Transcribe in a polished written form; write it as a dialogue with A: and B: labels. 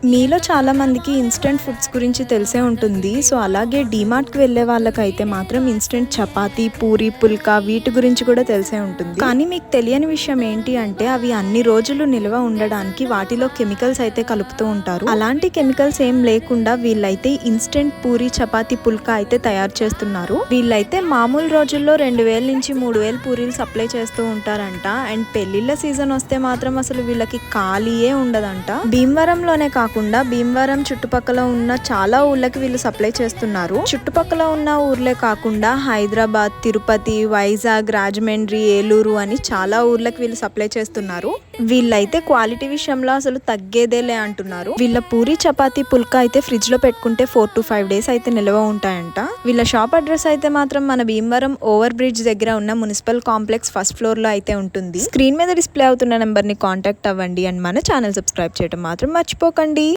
A: మీలో చాలా మందికి ఇన్స్టెంట్ ఫుడ్స్ గురించి తెలిసే ఉంటుంది. సో అలాగే డీమార్ట్‌కి వెళ్ళే వాళ్ళకైతే మాత్రం ఇన్స్టెంట్ చపాతీ, పూరి, పుల్కా వీటి గురించి కూడా తెలిసే ఉంటుంది. కానీ మీకు తెలియని విషయం ఏంటి అంటే అవి అన్ని రోజులు నిల్వ ఉండడానికి వాటిలో కెమికల్స్ అయితే కలుపుతూ ఉంటారు. అలాంటి కెమికల్స్ ఏం లేకుండా వీళ్ళైతే ఇన్స్టెంట్ పూరి, చపాతీ, పుల్కా అయితే తయారు చేస్తున్నారు. వీళ్ళైతే మామూలు రోజుల్లో 2000 నుంచి 3000 పూరీలు సప్లై చేస్తూ ఉంటారంట. అండ్ పెళ్లిళ్ళ సీజన్ వస్తే మాత్రం అసలు వీళ్ళకి ఖాళీయే ఉండదంట. భీమవరంలోనే కాకుండా భీమవరం చుట్టుపక్కల ఉన్న చాలా ఊర్లకి వీళ్ళు సప్లై చేస్తున్నారు. చుట్టుపక్కల ఉన్న ఊర్లే కాకుండా హైదరాబాద్, తిరుపతి, వైజాగ్, రాజమండ్రి, ఏలూరు అని చాలా ఊర్లకి వీళ్ళు సప్లై చేస్తున్నారు. వీళ్ళైతే క్వాలిటీ విషయంలో అసలు తగ్గేదేలే అంటున్నారు. వీళ్ళ పూరి, చపాతీ, పుల్కా అయితే ఫ్రిడ్జ్ లో పెట్టుకుంటే 4 to 5 days అయితే నిల్వ ఉంటాయంట. వీళ్ళ షాప్ అడ్రస్ అయితే మాత్రం మన భీమవరం ఓవర్ బ్రిడ్జ్ దగ్గర ఉన్న మున్సిపల్ కాంప్లెక్స్ ఫస్ట్ ఫ్లోర్ లో అయితే ఉంటుంది. స్క్రీన్ మీద డిస్ప్లే అవుతున్న నెంబర్ ని కాంటాక్ట్ అవ్వండి అండ్ మన ఛానల్ సబ్స్క్రైబ్ చేయడం మాత్రం మర్చిపోకండి.